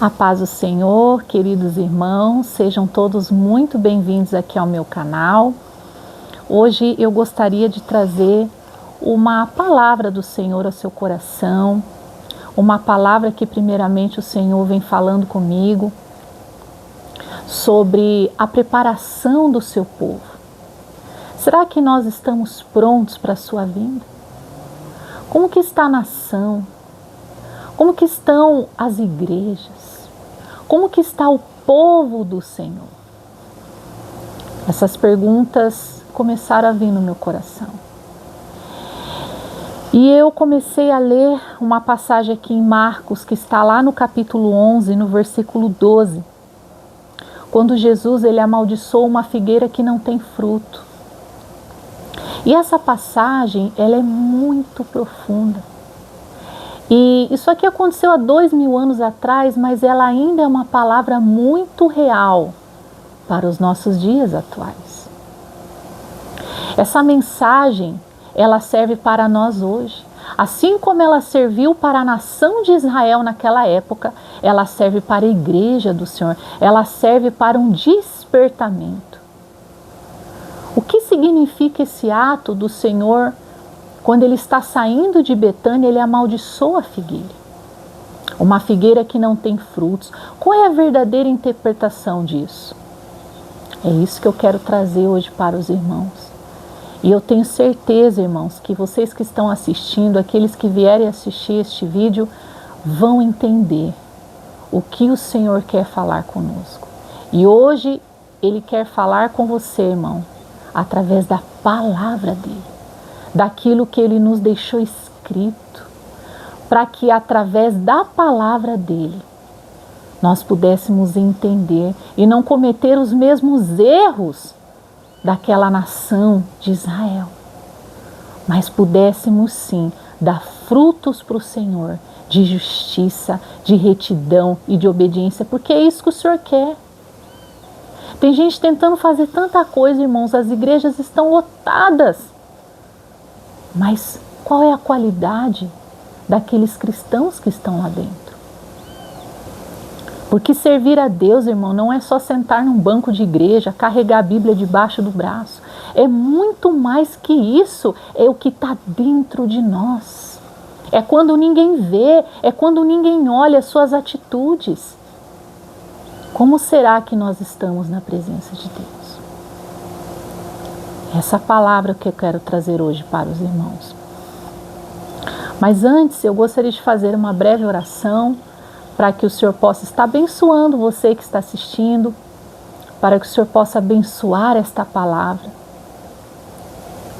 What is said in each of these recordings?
A paz do Senhor, queridos irmãos, sejam todos muito bem-vindos aqui ao meu canal. Hoje eu gostaria de trazer uma palavra do Senhor ao seu coração, uma palavra que primeiramente o Senhor vem falando comigo sobre a preparação do seu povo. Será que nós estamos prontos para a sua vinda? Como que está a nação? Como que estão as igrejas? Como que está o povo do Senhor? Essas perguntas começaram a vir no meu coração. E eu comecei a ler uma passagem aqui em Marcos, que está lá no capítulo 11, no versículo 12. Quando Jesus ele amaldiçoou uma figueira que não tem fruto. E essa passagem, ela é muito profunda. E isso aqui aconteceu há 2000 anos atrás, mas ela ainda é uma palavra muito real para os nossos dias atuais. Essa mensagem, ela serve para nós hoje. Assim como ela serviu para a nação de Israel naquela época, ela serve para a igreja do Senhor, ela serve para um despertamento. O que significa esse ato do Senhor? Quando ele está saindo de Betânia, ele amaldiçoa a figueira. Uma figueira que não tem frutos. Qual é a verdadeira interpretação disso? É isso que eu quero trazer hoje para os irmãos. E eu tenho certeza, irmãos, que vocês que estão assistindo, aqueles que vierem assistir este vídeo, vão entender o que o Senhor quer falar conosco. E hoje, Ele quer falar com você, irmão, através da palavra dEle. Daquilo que Ele nos deixou escrito, para que através da palavra dEle, nós pudéssemos entender e não cometer os mesmos erros daquela nação de Israel, mas pudéssemos sim dar frutos para o Senhor, de justiça, de retidão e de obediência, porque é isso que o Senhor quer. Tem gente tentando fazer tanta coisa, irmãos, as igrejas estão lotadas. Mas qual é a qualidade daqueles cristãos que estão lá dentro? Porque servir a Deus, irmão, não é só sentar num banco de igreja, carregar a Bíblia debaixo do braço. É muito mais que isso, é o que está dentro de nós. É quando ninguém vê, é quando ninguém olha as suas atitudes. Como será que nós estamos na presença de Deus? Essa palavra que eu quero trazer hoje para os irmãos. Mas antes eu gostaria de fazer uma breve oração para que o Senhor possa estar abençoando você que está assistindo, para que o Senhor possa abençoar esta palavra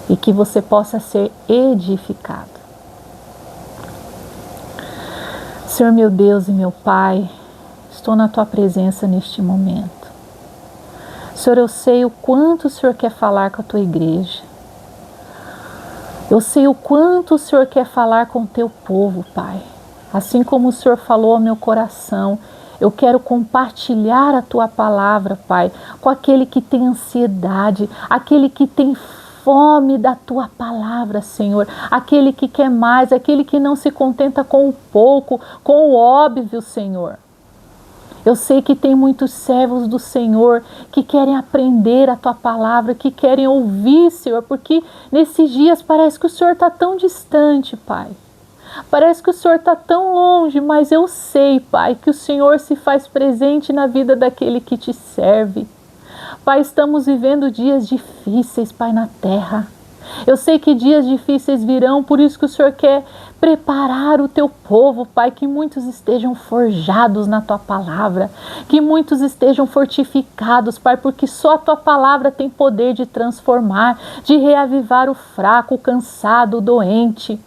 e que você possa ser edificado. Senhor meu Deus e meu Pai, estou na Tua presença neste momento. Senhor, eu sei o quanto o Senhor quer falar com a Tua igreja. Eu sei o quanto o Senhor quer falar com o Teu povo, Pai. Assim como o Senhor falou ao meu coração, eu quero compartilhar a Tua palavra, Pai, com aquele que tem ansiedade, aquele que tem fome da Tua palavra, Senhor. Aquele que quer mais, aquele que não se contenta com o pouco, com o óbvio, Senhor. Eu sei que tem muitos servos do Senhor que querem aprender a Tua palavra, que querem ouvir, Senhor, porque nesses dias parece que o Senhor está tão distante, Pai. Parece que o Senhor está tão longe, mas eu sei, Pai, que o Senhor se faz presente na vida daquele que Te serve. Pai, estamos vivendo dias difíceis, Pai, na terra. Eu sei que dias difíceis virão, por isso que o Senhor quer preparar o Teu povo, Pai, que muitos estejam forjados na Tua palavra, que muitos estejam fortificados, Pai, porque só a Tua palavra tem poder de transformar, de reavivar o fraco, o cansado, o doente.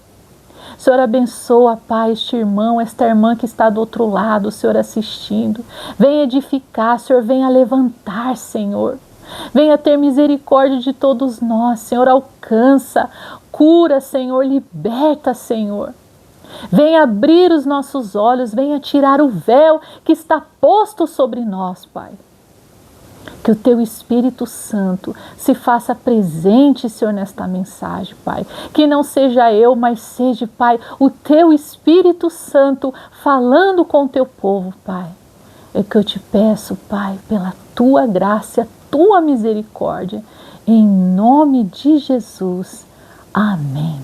Senhor, abençoa, Pai, este irmão, esta irmã que está do outro lado, Senhor, assistindo. Venha edificar, Senhor, venha levantar, Senhor. Venha ter misericórdia de todos nós, Senhor, alcança, cura, Senhor, liberta, Senhor. Venha abrir os nossos olhos, venha tirar o véu que está posto sobre nós, Pai. Que o Teu Espírito Santo se faça presente, Senhor, nesta mensagem, Pai. Que não seja eu, mas seja, Pai, o Teu Espírito Santo falando com o Teu povo, Pai. é que eu te peço, Pai, pela tua graça, a tua misericórdia, em nome de Jesus. Amém.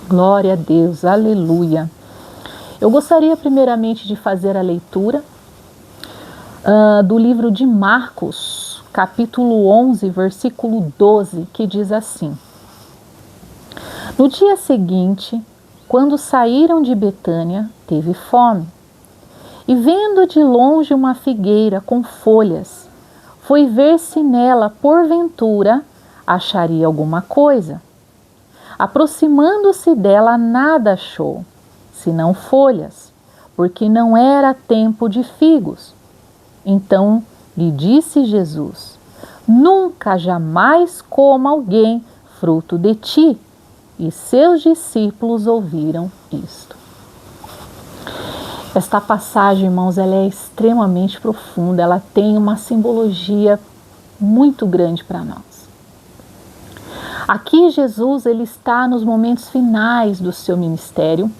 Glória a Deus, aleluia. Eu gostaria primeiramente de fazer a leitura do livro de Marcos, capítulo 11, versículo 12, que diz assim: No dia seguinte, quando saíram de Betânia, teve fome. E vendo de longe uma figueira com folhas, foi ver se nela, porventura, acharia alguma coisa. Aproximando-se dela, nada achou, senão folhas, porque não era tempo de figos. Então lhe disse Jesus: Nunca jamais coma alguém fruto de ti. E seus discípulos ouviram isto. Esta passagem, irmãos, ela é extremamente profunda, ela tem uma simbologia muito grande para nós. Aqui Jesus, ele está nos momentos finais do seu ministério.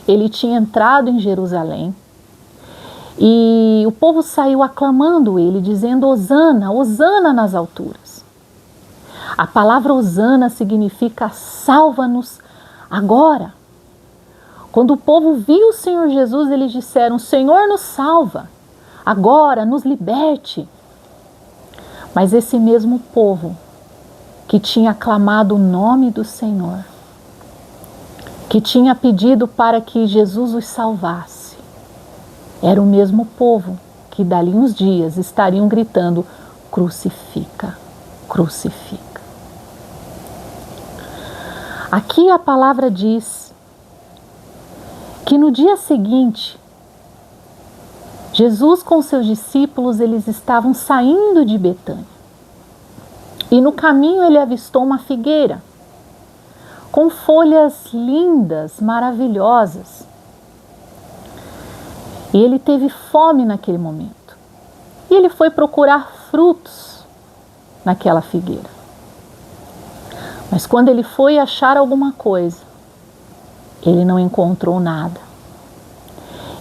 Ele tinha entrado em Jerusalém e o povo saiu aclamando ele, dizendo: Hosana, Hosana nas alturas. A palavra Hosana significa salva-nos agora. Quando o povo viu o Senhor Jesus, eles disseram: Senhor, nos salva, agora nos liberte. Mas esse mesmo povo que tinha aclamado o nome do Senhor, que tinha pedido para que Jesus os salvasse, era o mesmo povo que dali uns dias estariam gritando: crucifica, crucifica. Aqui a palavra diz que no dia seguinte, Jesus com seus discípulos, eles estavam saindo de Betânia. E no caminho ele avistou uma figueira com folhas lindas, maravilhosas. E ele teve fome naquele momento. E ele foi procurar frutos naquela figueira. Mas quando ele foi achar alguma coisa, ele não encontrou nada.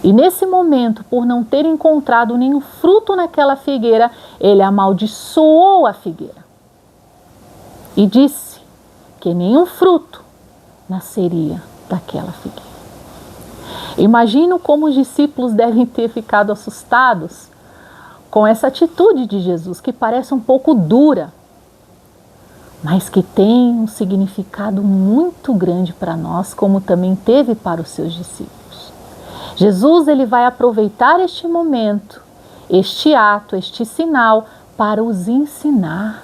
E nesse momento, por não ter encontrado nenhum fruto naquela figueira, ele amaldiçoou a figueira. E disse que nenhum fruto nasceria daquela figueira. Imagino como os discípulos devem ter ficado assustados com essa atitude de Jesus, que parece um pouco dura, mas que tem um significado muito grande para nós, como também teve para os seus discípulos. Jesus, ele vai aproveitar este momento, este ato, este sinal, para os ensinar,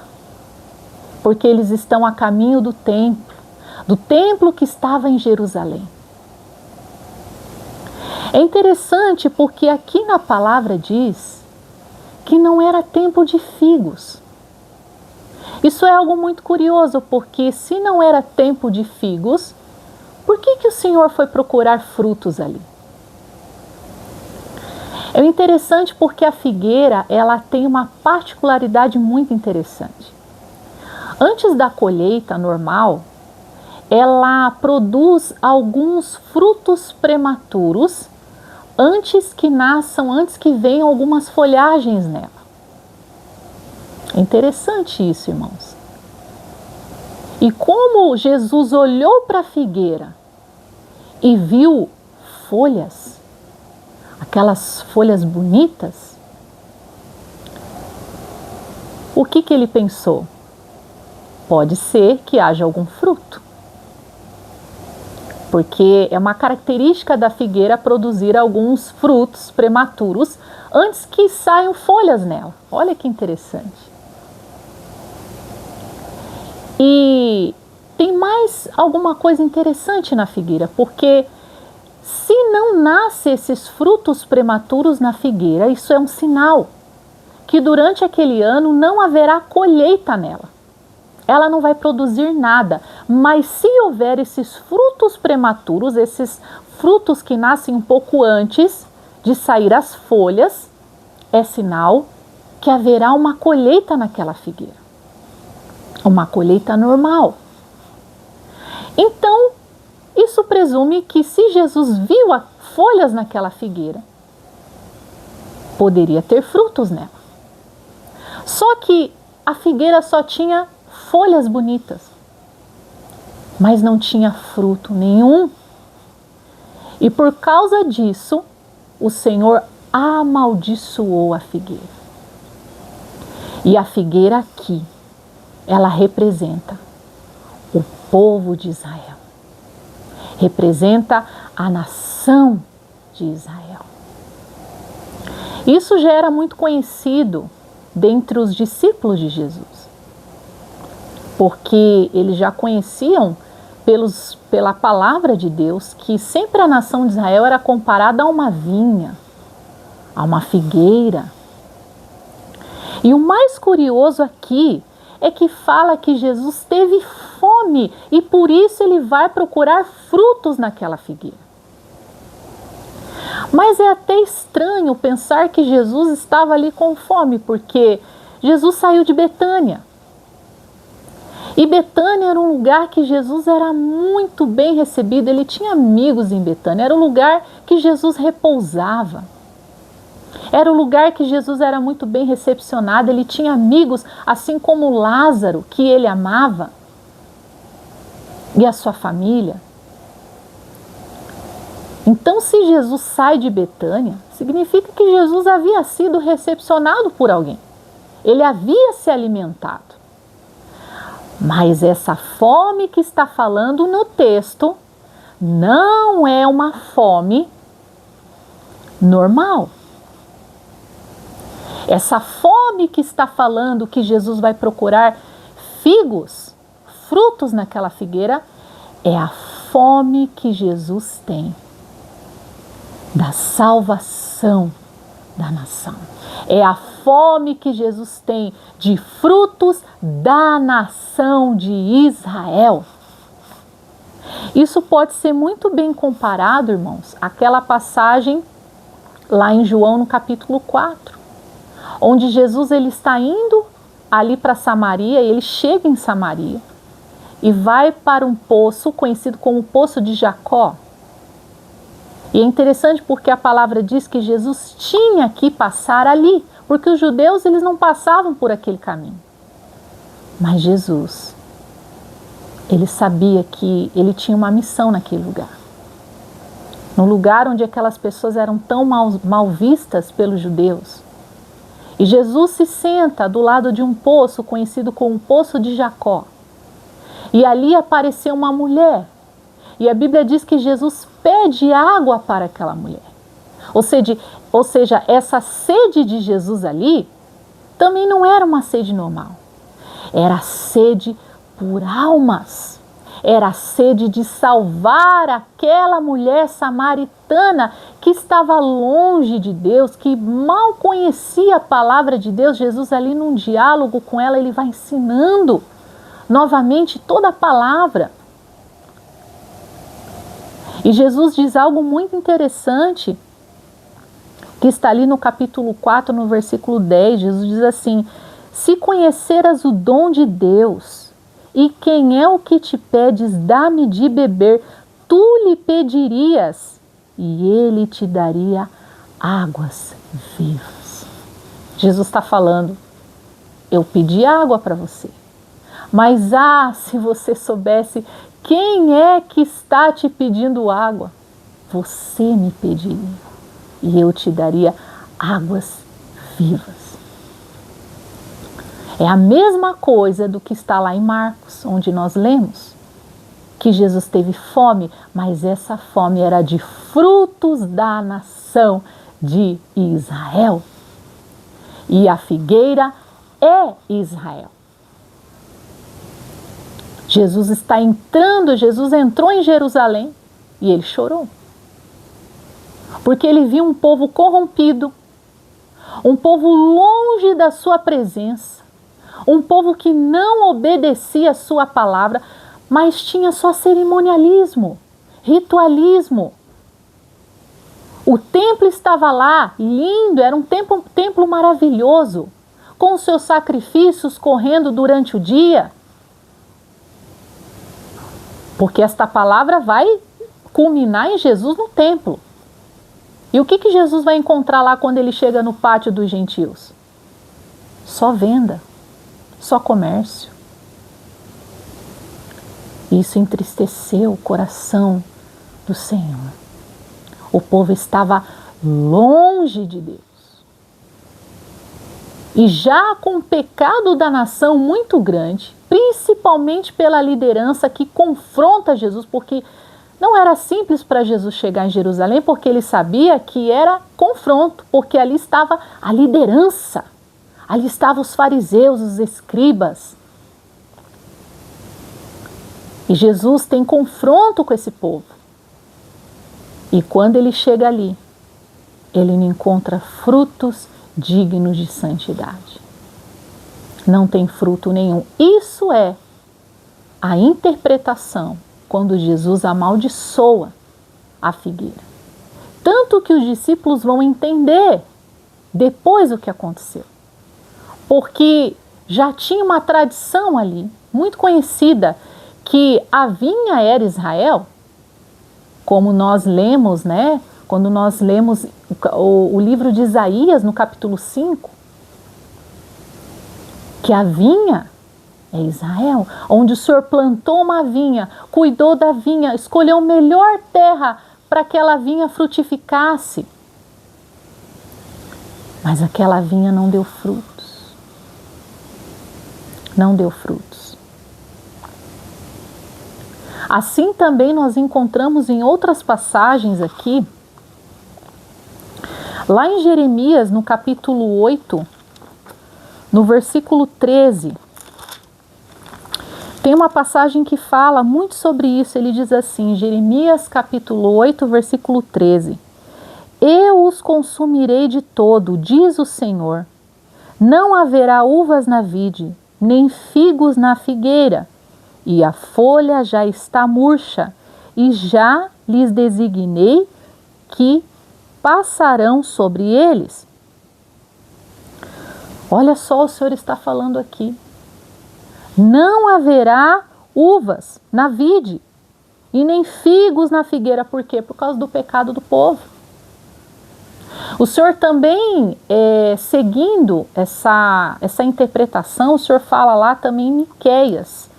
porque eles estão a caminho do templo que estava em Jerusalém. É interessante porque aqui na palavra diz que não era tempo de figos. Isso é algo muito curioso, porque se não era tempo de figos, por que o Senhor foi procurar frutos ali? É interessante porque a figueira, ela tem uma particularidade muito interessante. Antes da colheita normal, ela produz alguns frutos prematuros antes que nasçam, antes que venham algumas folhagens nela. É interessante isso, irmãos. E como Jesus olhou para a figueira e viu folhas, aquelas folhas bonitas, o que ele pensou? Pode ser que haja algum fruto. Porque é uma característica da figueira produzir alguns frutos prematuros antes que saiam folhas nela. Olha que interessante. E tem mais alguma coisa interessante na figueira, porque se não nascem esses frutos prematuros na figueira, isso é um sinal que durante aquele ano não haverá colheita nela. Ela não vai produzir nada, mas se houver esses frutos prematuros, esses frutos que nascem um pouco antes de sair as folhas, é sinal que haverá uma colheita naquela figueira. Uma colheita normal. Então, isso presume que se Jesus viu folhas naquela figueira, poderia ter frutos nela. Só que a figueira só tinha folhas bonitas, mas não tinha fruto nenhum. E por causa disso, o Senhor amaldiçoou a figueira. E a figueira aqui, ela representa o povo de Israel. Representa a nação de Israel. Isso já era muito conhecido dentre os discípulos de Jesus, porque eles já conheciam pela palavra de Deus que sempre a nação de Israel era comparada a uma vinha, a uma figueira. E o mais curioso aqui é que fala que Jesus teve fome e por isso ele vai procurar frutos naquela figueira. Mas é até estranho pensar que Jesus estava ali com fome, porque Jesus saiu de Betânia. E Betânia era um lugar que Jesus era muito bem recebido, ele tinha amigos em Betânia, era o lugar que Jesus repousava. Era o lugar que Jesus era muito bem recepcionado, ele tinha amigos, assim como Lázaro, que ele amava, e a sua família. Então, se Jesus sai de Betânia, significa que Jesus havia sido recepcionado por alguém. Ele havia se alimentado. Mas essa fome que está falando no texto não é uma fome normal. Essa fome que está falando que Jesus vai procurar figos, frutos naquela figueira, é a fome que Jesus tem da salvação da nação. É a fome que Jesus tem de frutos da nação de Israel. Isso pode ser muito bem comparado, irmãos, àquela passagem lá em João no capítulo 4, onde Jesus ele está indo ali para Samaria, e ele chega em Samaria e vai para um poço conhecido como Poço de Jacó. E é interessante porque a palavra diz que Jesus tinha que passar ali, porque os judeus eles não passavam por aquele caminho. Mas Jesus, ele sabia que ele tinha uma missão naquele lugar. No lugar onde aquelas pessoas eram tão mal vistas pelos judeus. E Jesus se senta do lado de um poço conhecido como Poço de Jacó. E ali apareceu uma mulher. E a Bíblia diz que Jesus pede água para aquela mulher. Ou seja, essa sede de Jesus ali também não era uma sede normal. Era sede por almas. Era a sede de salvar aquela mulher samaritana que estava longe de Deus, que mal conhecia a palavra de Deus. Jesus ali num diálogo com ela, ele vai ensinando novamente toda a palavra. E Jesus diz algo muito interessante, que está ali no capítulo 4, no versículo 10. Jesus diz assim: se conheceras o dom de Deus, e quem é o que te pedes, dá-me de beber, tu lhe pedirias, e ele te daria águas vivas. Jesus está falando, eu pedi água para você, mas se você soubesse quem é que está te pedindo água, você me pediria e eu te daria águas vivas. É a mesma coisa do que está lá em Marcos, onde nós lemos que Jesus teve fome, mas essa fome era de frutos da nação de Israel. E a figueira é Israel. Jesus entrou em Jerusalém e ele chorou. Porque ele viu um povo corrompido, um povo longe da sua presença, um povo que não obedecia a sua palavra, mas tinha só cerimonialismo, ritualismo. O templo estava lá, lindo, era um templo maravilhoso, com os seus sacrifícios correndo durante o dia. Porque esta palavra vai culminar em Jesus no templo. E o que Jesus vai encontrar lá quando ele chega no pátio dos gentios? Só venda, só comércio. Isso entristeceu o coração do Senhor. O povo estava longe de Deus. E já com o pecado da nação muito grande, principalmente pela liderança que confronta Jesus, porque não era simples para Jesus chegar em Jerusalém, porque ele sabia que era confronto, porque ali estava a liderança, ali estavam os fariseus, os escribas. E Jesus tem confronto com esse povo. E quando ele chega ali, ele não encontra frutos dignos de santidade. Não tem fruto nenhum. Isso é a interpretação quando Jesus amaldiçoa a figueira. Tanto que os discípulos vão entender depois o que aconteceu. Porque já tinha uma tradição ali, muito conhecida, que a vinha era Israel, como nós lemos, né? Quando nós lemos o livro de Isaías, no capítulo 5, que a vinha é Israel, onde o Senhor plantou uma vinha, cuidou da vinha, escolheu a melhor terra para que aquela vinha frutificasse. Mas aquela vinha não deu frutos. Não deu frutos. Assim também nós encontramos em outras passagens aqui, lá em Jeremias, no capítulo 8, no versículo 13, tem uma passagem que fala muito sobre isso. Ele diz assim, Jeremias capítulo 8, versículo 13: Eu os consumirei de todo, diz o Senhor. Não haverá uvas na vide, nem figos na figueira, e a folha já está murcha, e já lhes designei que passarão sobre eles. Olha só, o Senhor está falando aqui. Não haverá uvas na vide e nem figos na figueira. Por quê? Por causa do pecado do povo. O Senhor também, seguindo essa interpretação, o Senhor fala lá também em Miqueias.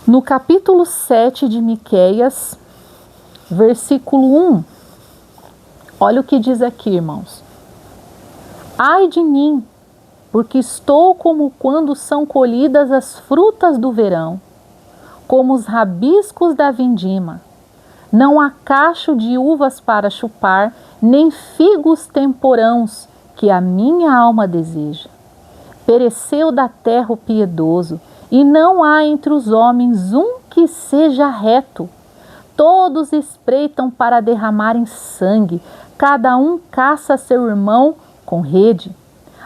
No capítulo 7 de Miqueias, versículo 1. Olha o que diz aqui, irmãos. Ai de mim, porque estou como quando são colhidas as frutas do verão, como os rabiscos da vindima. Não há cacho de uvas para chupar, nem figos temporãos que a minha alma deseja. Pereceu da terra o piedoso, e não há entre os homens um que seja reto. Todos espreitam para derramarem sangue, cada um caça seu irmão com rede.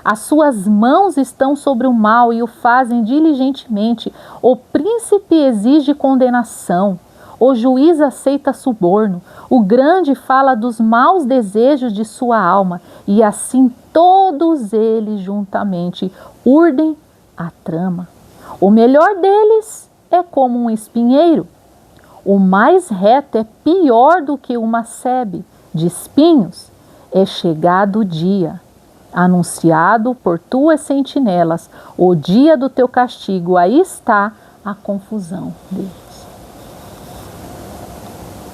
As suas mãos estão sobre o mal e o fazem diligentemente. O príncipe exige condenação. O juiz aceita suborno. O grande fala dos maus desejos de sua alma. E assim todos eles juntamente urdem a trama. O melhor deles é como um espinheiro. O mais reto é pior do que uma sebe de espinhos. É chegado o dia, anunciado por tuas sentinelas, o dia do teu castigo. Aí está a confusão deles.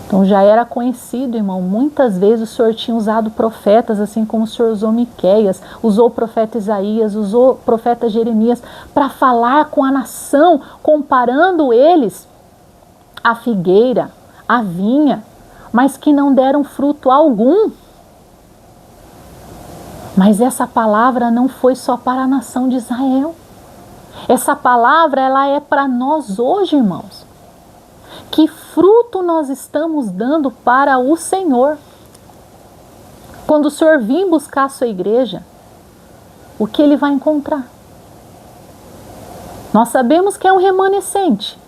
Então já era conhecido, irmão, muitas vezes o Senhor tinha usado profetas, assim como o Senhor usou Miqueias, usou o profeta Isaías, usou o profeta Jeremias, para falar com a nação, comparando eles à figueira, à vinha, mas que não deram fruto algum. Mas essa palavra não foi só para a nação de Israel. Essa palavra, ela é para nós hoje, irmãos. Que fruto nós estamos dando para o Senhor? Quando o Senhor vir buscar a sua igreja, o que Ele vai encontrar? Nós sabemos que é um remanescente.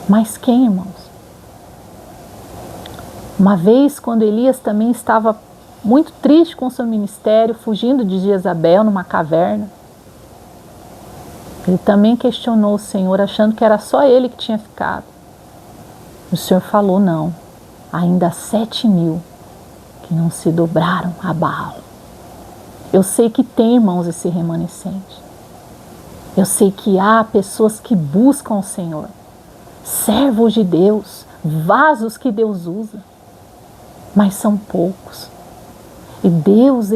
Mas quem, irmãos? Uma vez, quando Elias também estava muito triste com o seu ministério, fugindo de Jezabel numa caverna, ele também questionou o Senhor, achando que era só ele que tinha ficado. O Senhor falou, não, ainda há 7.000 que não se dobraram a Baal. Eu sei que tem, irmãos, esse remanescente. Eu sei que há pessoas que buscam o Senhor, servos de Deus, vasos que Deus usa, mas são poucos. E Deus,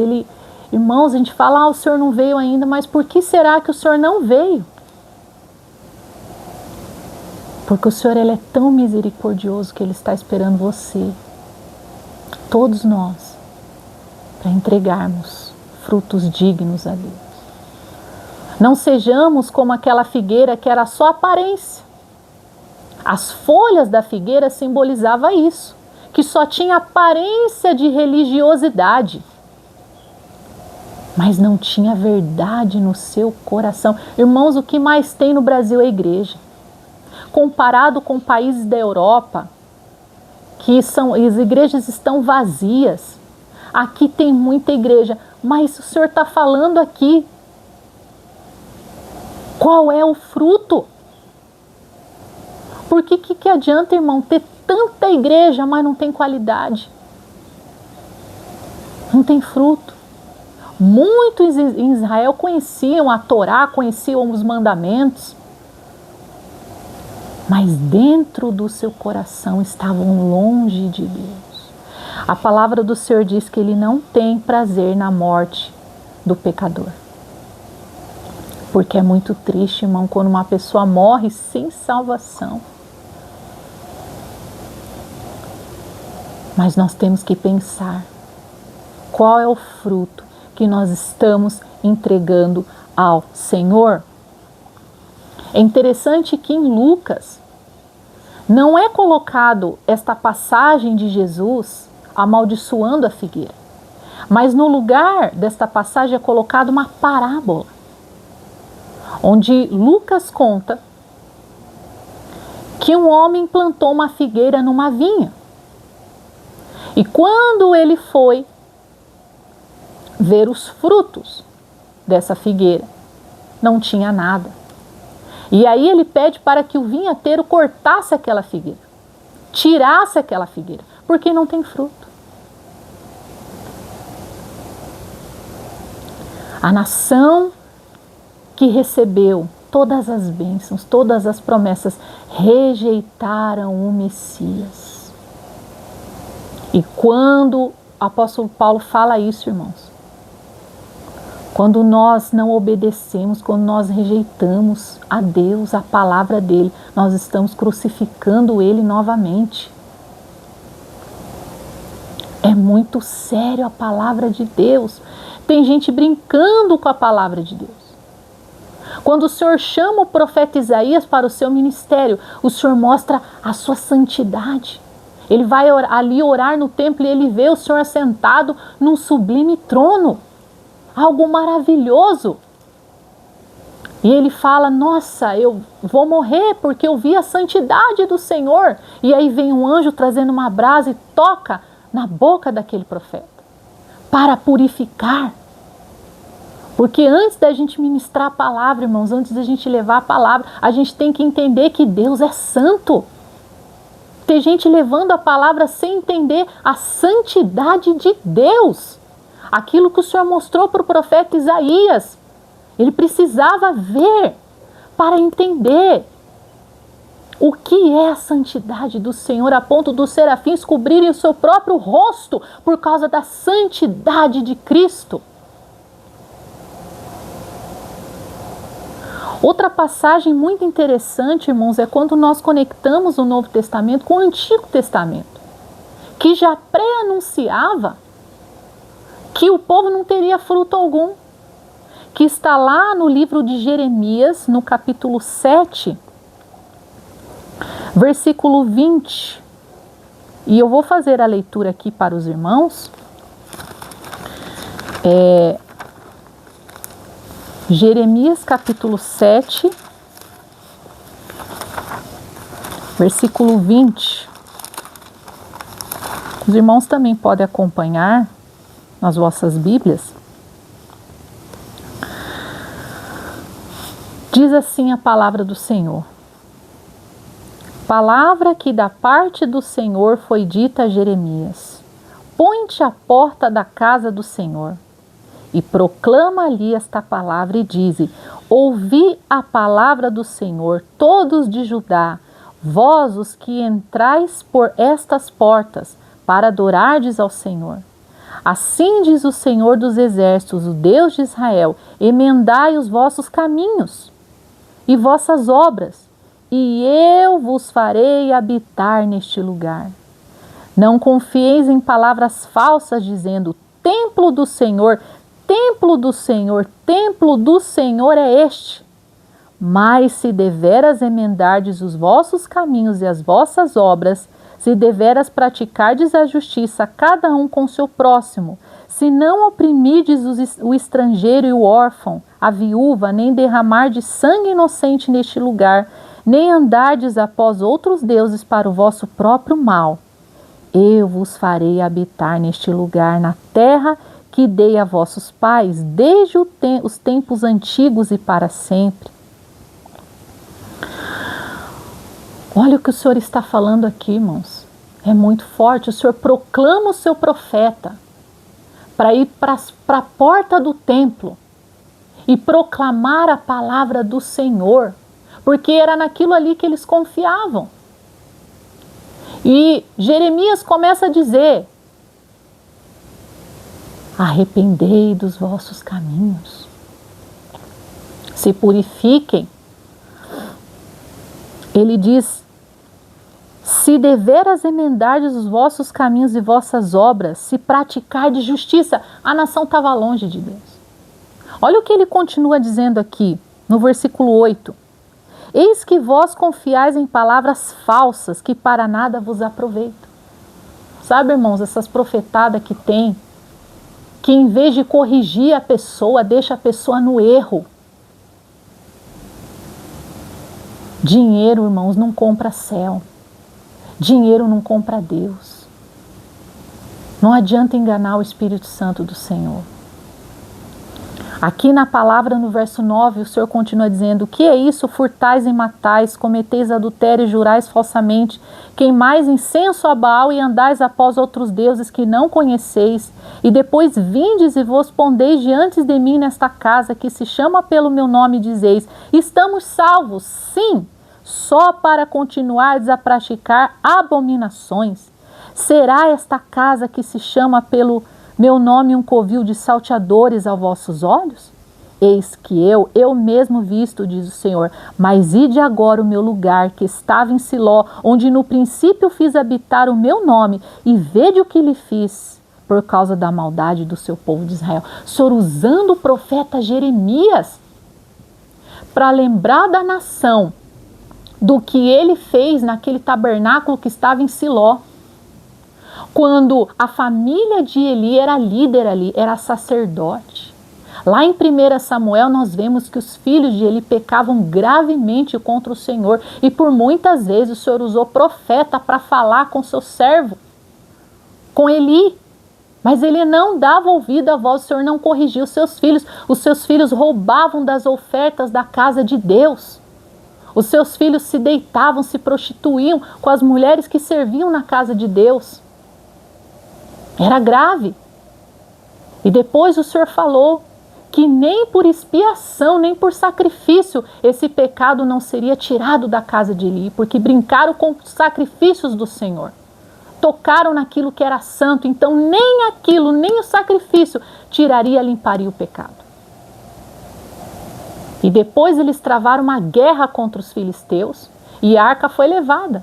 irmãos, a gente fala, o Senhor não veio ainda, mas por que será que o Senhor não veio? Porque o Senhor, Ele é tão misericordioso que Ele está esperando você, todos nós, para entregarmos frutos dignos a Deus. Não sejamos como aquela figueira que era só aparência. As folhas da figueira simbolizavam isso, que só tinha aparência de religiosidade, mas não tinha verdade no seu coração. Irmãos, o que mais tem no Brasil é igreja. Comparado com países da Europa, as igrejas estão vazias. Aqui tem muita igreja, mas o Senhor está falando aqui. Qual é o fruto? Por que adianta, irmão, ter tanta igreja, mas não tem qualidade? Não tem fruto. Muitos em Israel conheciam a Torá, conheciam os mandamentos, mas dentro do seu coração estavam longe de Deus. A palavra do Senhor diz que Ele não tem prazer na morte do pecador. Porque é muito triste, irmão, quando uma pessoa morre sem salvação. Mas nós temos que pensar qual é o fruto que nós estamos entregando ao Senhor. É interessante que em Lucas não é colocado esta passagem de Jesus amaldiçoando a figueira, mas no lugar desta passagem é colocada uma parábola, onde Lucas conta que um homem plantou uma figueira numa vinha. E quando ele foi ver os frutos dessa figueira, não tinha nada. E aí ele pede para que o vinhateiro cortasse aquela figueira, tirasse aquela figueira, porque não tem fruto. A nação que recebeu todas as bênçãos, todas as promessas, rejeitaram o Messias. E quando o apóstolo Paulo fala isso, irmãos, quando nós não obedecemos, quando nós rejeitamos a Deus, a palavra dele, nós estamos crucificando ele novamente. É muito sério a palavra de Deus. Tem gente brincando com a palavra de Deus. Quando o Senhor chama o profeta Isaías para o seu ministério, o Senhor mostra a sua santidade. Ele vai ali orar no templo e ele vê o Senhor assentado num sublime trono. Algo maravilhoso. E ele fala, nossa, eu vou morrer porque eu vi a santidade do Senhor. E aí vem um anjo trazendo uma brasa e toca na boca daquele profeta para purificar. Porque antes da gente ministrar a palavra, irmãos, antes da gente levar a palavra, a gente tem que entender que Deus é santo. Tem gente levando a palavra sem entender a santidade de Deus. Aquilo que o Senhor mostrou para o profeta Isaías, ele precisava ver para entender o que é a santidade do Senhor, a ponto dos serafins cobrirem o seu próprio rosto por causa da santidade de Cristo. Outra passagem muito interessante, irmãos, é quando nós conectamos o Novo Testamento com o Antigo Testamento, que já pré-anunciava que o povo não teria fruto algum, que está lá no livro de Jeremias, no capítulo 7, versículo 20. E eu vou fazer a leitura aqui para os irmãos. Jeremias capítulo 7, versículo 20. Os irmãos também podem acompanhar nas vossas Bíblias. Diz assim a palavra do Senhor: Palavra que da parte do Senhor foi dita a Jeremias: põe-te à porta da casa do Senhor e proclama ali esta palavra e dize: ouvi a palavra do Senhor, todos de Judá, vós os que entrais por estas portas, para adorardes ao Senhor. Assim diz o Senhor dos Exércitos, o Deus de Israel: emendai os vossos caminhos e vossas obras, e eu vos farei habitar neste lugar. Não confieis em palavras falsas, dizendo: templo do Senhor, templo do Senhor, templo do Senhor é este. Mas se deveras emendardes os vossos caminhos e as vossas obras, se deveras praticardes a justiça, cada um com seu próximo, se não oprimides o estrangeiro e o órfão, a viúva, nem derramardes sangue inocente neste lugar, nem andardes após outros deuses para o vosso próprio mal, eu vos farei habitar neste lugar, na terra que dei a vossos pais, desde os tempos antigos e para sempre. Olha o que o Senhor está falando aqui, irmãos. É muito forte. O Senhor proclama o seu profeta para ir para a porta do templo e proclamar a palavra do Senhor, porque era naquilo ali que eles confiavam. E Jeremias começa a dizer: arrependei dos vossos caminhos, se purifiquem. Ele diz: se deveras emendardes os vossos caminhos e vossas obras, se praticardes justiça. A nação estava longe de Deus. Olha o que ele continua dizendo aqui, no versículo 8. Eis que vós confiais em palavras falsas, que para nada vos aproveitam. Sabe, irmãos, essas profetadas que tem, que em vez de corrigir a pessoa, deixa a pessoa no erro. Dinheiro, irmãos, não compra céu. Dinheiro não compra Deus. Não adianta enganar o Espírito Santo do Senhor. Aqui na palavra, no verso 9, o Senhor continua dizendo: o que é isso? Furtais e matais, cometeis adultério e jurais falsamente, queimais incenso a Baal e andais após outros deuses que não conheceis, e depois vindes e vos pondeis diante de mim nesta casa que se chama pelo meu nome e dizeis: estamos salvos, sim, só para continuardes a praticar abominações. Será esta casa que se chama pelo meu nome um covil de salteadores aos vossos olhos? Eis que eu mesmo visto, diz o Senhor, mas ide agora o meu lugar que estava em Siló, onde no princípio fiz habitar o meu nome, e vede o que lhe fiz por causa da maldade do seu povo de Israel. O Senhor usando o profeta Jeremias para lembrar da nação do que ele fez naquele tabernáculo que estava em Siló. Quando a família de Eli era líder ali, era sacerdote. Lá em 1 Samuel nós vemos que os filhos de Eli pecavam gravemente contra o Senhor, e por muitas vezes o Senhor usou profeta para falar com seu servo, com Eli. Mas ele não dava ouvido à voz, o Senhor não corrigia os seus filhos roubavam das ofertas da casa de Deus. Os seus filhos se deitavam, se prostituíam com as mulheres que serviam na casa de Deus. Era grave. E depois o Senhor falou que nem por expiação, nem por sacrifício, esse pecado não seria tirado da casa de Eli, porque brincaram com os sacrifícios do Senhor. Tocaram naquilo que era santo, então nem aquilo, nem o sacrifício limparia o pecado. E depois eles travaram uma guerra contra os filisteus e a arca foi levada.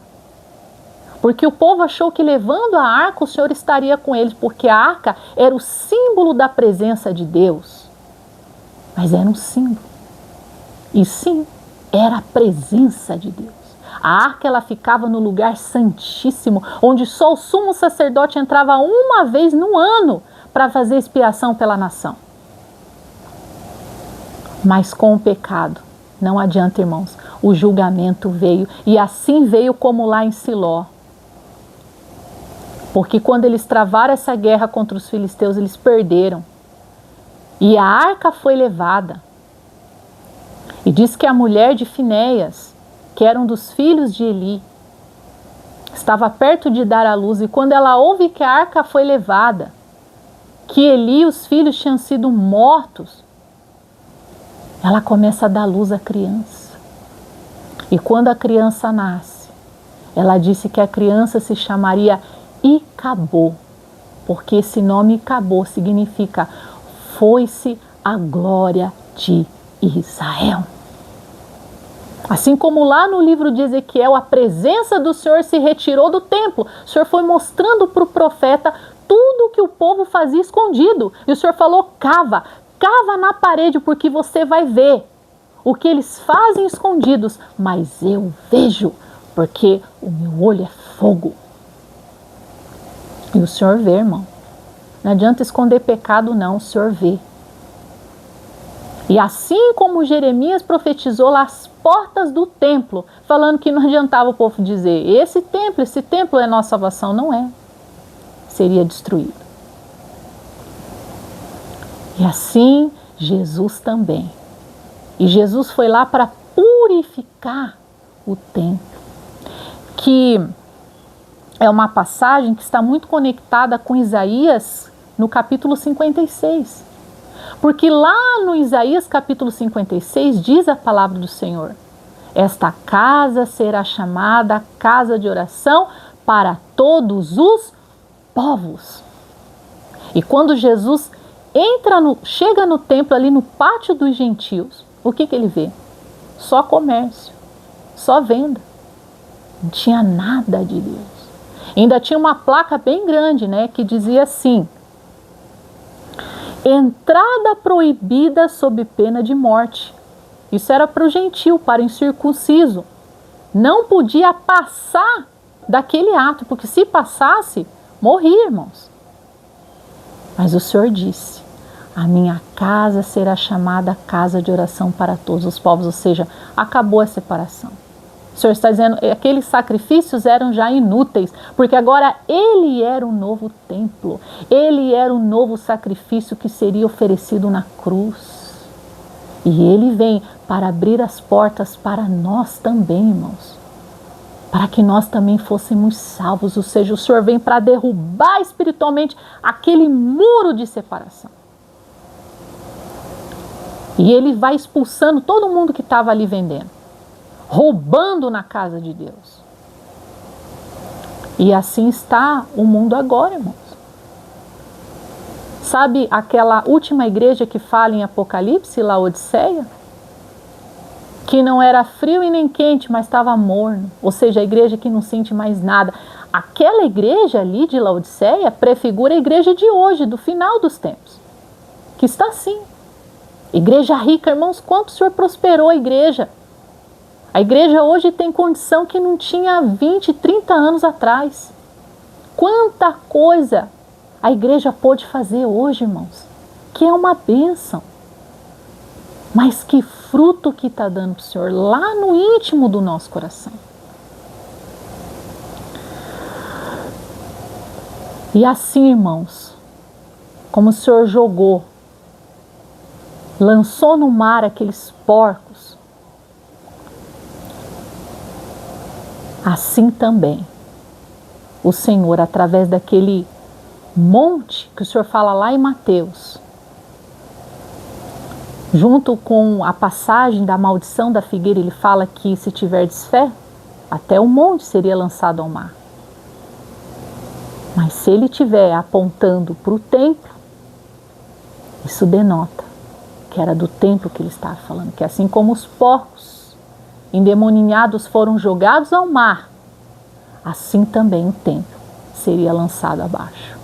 Porque o povo achou que levando a arca o Senhor estaria com eles, porque a arca era o símbolo da presença de Deus. Mas era um símbolo. E sim, era a presença de Deus. A arca ela ficava no lugar santíssimo, onde só o sumo sacerdote entrava uma vez no ano para fazer expiação pela nação. Mas com o pecado, não adianta, irmãos, o julgamento veio, e assim veio como lá em Siló. Porque quando eles travaram essa guerra contra os filisteus, eles perderam. E a arca foi levada. E diz que a mulher de Finéias, que era um dos filhos de Eli, estava perto de dar à luz, e quando ela ouve que a arca foi levada, que Eli e os filhos tinham sido mortos, ela começa a dar luz à criança. E quando a criança nasce, ela disse que a criança se chamaria Icabô, porque esse nome Icabô significa foi-se a glória de Israel. Assim como lá no livro de Ezequiel, a presença do Senhor se retirou do templo. O Senhor foi mostrando para o profeta tudo que o povo fazia escondido. E o Senhor falou, cava na parede, porque você vai ver o que eles fazem escondidos. Mas eu vejo, porque o meu olho é fogo. E o Senhor vê, irmão. Não adianta esconder pecado, não. O Senhor vê. E assim como Jeremias profetizou lá às portas do templo, falando que não adiantava o povo dizer, esse templo é nossa salvação. Não é. Seria destruído. E assim Jesus também. E Jesus foi lá para purificar o templo. Que é uma passagem que está muito conectada com Isaías no capítulo 56. Porque lá no Isaías capítulo 56 diz a palavra do Senhor: esta casa será chamada casa de oração para todos os povos. E quando Jesus chega no templo ali no pátio dos gentios, o que ele vê? Só comércio, só venda. Não tinha nada de Deus. Ainda tinha uma placa bem grande, né, que dizia assim: entrada proibida sob pena de morte. Isso era para o gentio, para o incircunciso. Não podia passar daquele ato, porque se passasse, morria, irmãos. Mas o Senhor disse: a minha casa será chamada casa de oração para todos os povos, ou seja, acabou a separação. O Senhor está dizendo que aqueles sacrifícios eram já inúteis, porque agora ele era o novo templo, ele era o novo sacrifício que seria oferecido na cruz. E ele vem para abrir as portas para nós também, irmãos, para que nós também fôssemos salvos, ou seja, o Senhor vem para derrubar espiritualmente aquele muro de separação. E ele vai expulsando todo mundo que estava ali vendendo, roubando na casa de Deus. E assim está o mundo agora, irmãos. Sabe aquela última igreja que fala em Apocalipse, Laodiceia? Que não era frio e nem quente, mas estava morno. Ou seja, a igreja que não sente mais nada. Aquela igreja ali de Laodiceia prefigura a igreja de hoje, do final dos tempos. Que está assim. Igreja rica, irmãos, quanto o Senhor prosperou a igreja? A igreja hoje tem condição que não tinha 20, 30 anos atrás. Quanta coisa a igreja pôde fazer hoje, irmãos, que é uma bênção. Mas que fruto que está dando para o Senhor lá no íntimo do nosso coração. E assim, irmãos, como o Senhor jogou, lançou no mar aqueles porcos, assim também o Senhor, através daquele monte que o Senhor fala lá em Mateus, junto com a passagem da maldição da figueira, ele fala que se tiverdes fé, até o monte seria lançado ao mar. Mas se ele estiver apontando para o templo, isso denota que era do templo que ele estava falando, que assim como os porcos endemoninhados foram jogados ao mar, assim também o templo seria lançado abaixo,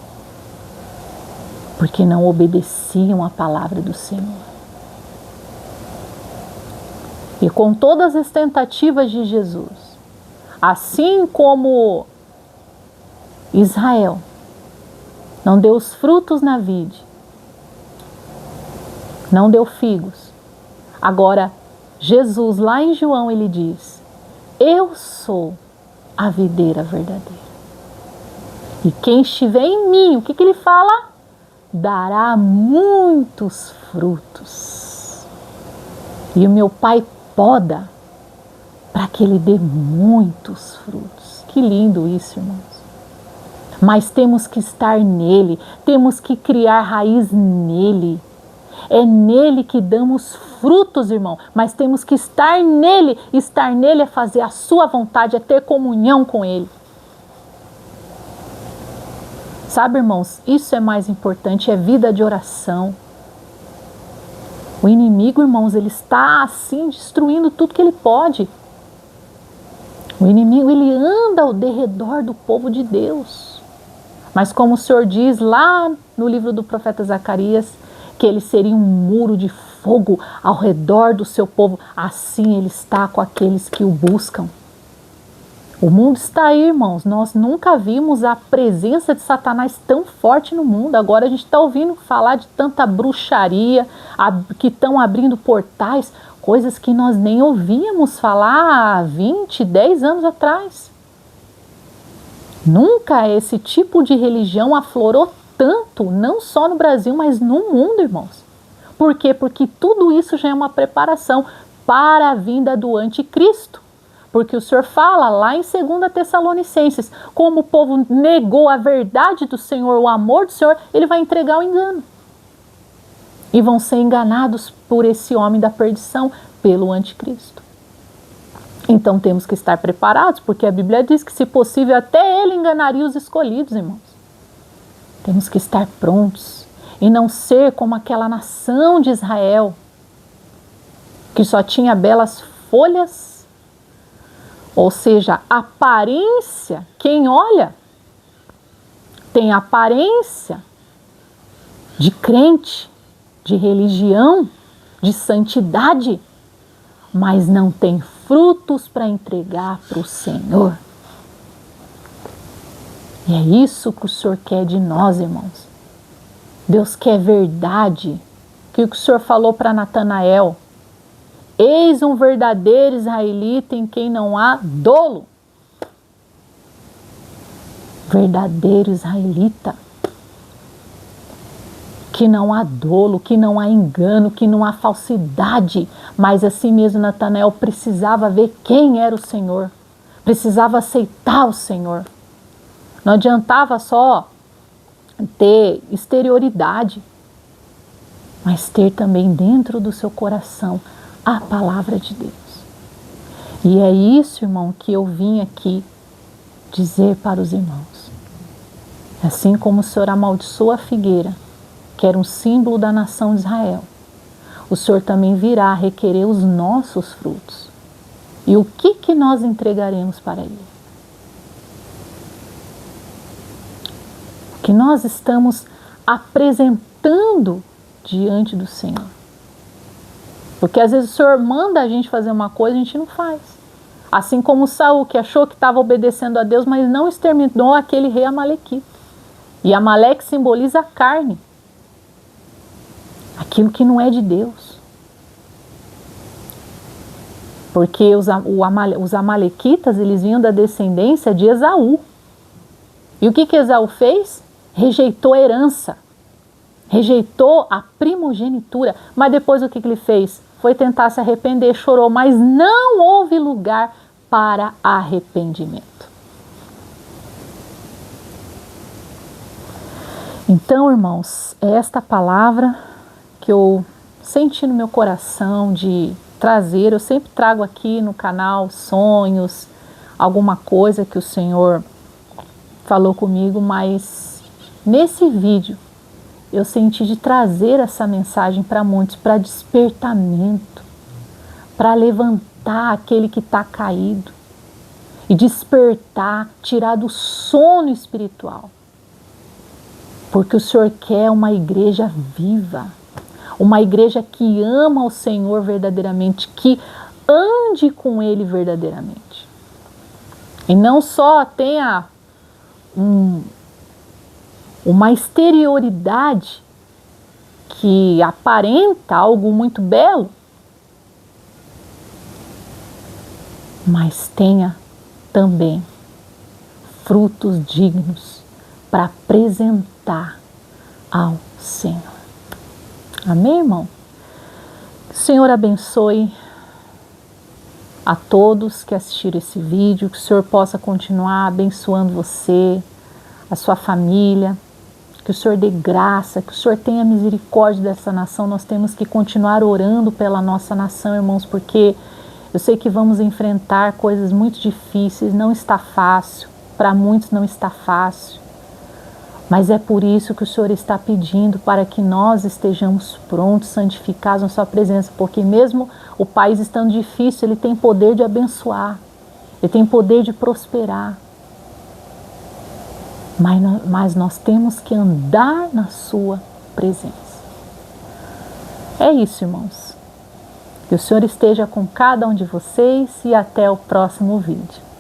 porque não obedeciam à palavra do Senhor. E com todas as tentativas de Jesus, assim como Israel não deu os frutos na vide, não deu figos, agora Jesus, lá em João, ele diz: eu sou a videira verdadeira. E quem estiver em mim, o que ele fala? Dará muitos frutos. E o meu Pai poda para que ele dê muitos frutos. Que lindo isso, irmãos. Mas temos que estar nele, temos que criar raiz nele. É nele que damos frutos, irmão, mas temos que estar nele. Estar nele é fazer a sua vontade, é ter comunhão com ele. Sabe, irmãos, isso é mais importante, é vida de oração. O inimigo, irmãos, ele está assim destruindo tudo que ele pode. O inimigo, ele anda ao derredor do povo de Deus. Mas como o Senhor diz lá no livro do profeta Zacarias, que ele seria um muro de fogo ao redor do seu povo, assim ele está com aqueles que o buscam. O mundo está aí, irmãos, nós nunca vimos a presença de Satanás tão forte no mundo. Agora a gente está ouvindo falar de tanta bruxaria, que estão abrindo portais, coisas que nós nem ouvíamos falar há 20, 10 anos atrás. Nunca esse tipo de religião aflorou tanto, não só no Brasil, mas no mundo, irmãos. Por quê? Porque tudo isso já é uma preparação para a vinda do anticristo. Porque o Senhor fala lá em 2 Tessalonicenses, como o povo negou a verdade do Senhor, o amor do Senhor, ele vai entregar o engano. E vão ser enganados por esse homem da perdição, pelo anticristo. Então temos que estar preparados, porque a Bíblia diz que, se possível, até ele enganaria os escolhidos, irmãos. Temos que estar prontos e não ser como aquela nação de Israel, que só tinha belas folhas, ou seja, aparência. Quem olha tem aparência de crente, de religião, de santidade, mas não tem frutos para entregar para o Senhor. E é isso que o Senhor quer de nós, irmãos. Deus quer verdade. Que o Senhor falou para Natanael: eis um verdadeiro israelita em quem não há dolo. Verdadeiro israelita. Que não há dolo, que não há engano, que não há falsidade. Mas assim mesmo Natanael precisava ver quem era o Senhor. Precisava aceitar o Senhor. Não adiantava só ter exterioridade, mas ter também dentro do seu coração a palavra de Deus. E é isso, irmão, que eu vim aqui dizer para os irmãos. Assim como o Senhor amaldiçoou a figueira, que era um símbolo da nação de Israel, o Senhor também virá requerer os nossos frutos. E o que nós entregaremos para Ele? O que nós estamos apresentando diante do Senhor. Porque às vezes o Senhor manda a gente fazer uma coisa e a gente não faz. Assim como Saul, que achou que estava obedecendo a Deus, mas não exterminou aquele rei Amalequita. E Amaleque simboliza a carne. Aquilo que não é de Deus. Porque os Amalequitas, eles vinham da descendência de Esaú. E o que Esaú fez? Rejeitou a herança. Rejeitou a primogenitura. Mas depois o que ele fez? Foi tentar se arrepender, chorou, mas não houve lugar para arrependimento. Então, irmãos, é esta palavra que eu senti no meu coração de trazer. Eu sempre trago aqui no canal sonhos, alguma coisa que o Senhor falou comigo, mas nesse vídeo eu senti de trazer essa mensagem para muitos, para despertamento, para levantar aquele que está caído e despertar, tirar do sono espiritual. Porque o Senhor quer uma igreja viva, uma igreja que ama o Senhor verdadeiramente, que ande com Ele verdadeiramente. E não só tenha uma exterioridade que aparenta algo muito belo, mas tenha também frutos dignos para apresentar ao Senhor. Amém, irmão? Que o Senhor abençoe a todos que assistiram esse vídeo, que o Senhor possa continuar abençoando você, a sua família, que o Senhor dê graça, que o Senhor tenha misericórdia dessa nação. Nós temos que continuar orando pela nossa nação, irmãos, porque eu sei que vamos enfrentar coisas muito difíceis, não está fácil, para muitos não está fácil. Mas é por isso que o Senhor está pedindo para que nós estejamos prontos, santificados na sua presença, porque mesmo o país estando difícil, ele tem poder de abençoar, ele tem poder de prosperar. Mas nós temos que andar na sua presença. É isso, irmãos. Que o Senhor esteja com cada um de vocês e até o próximo vídeo.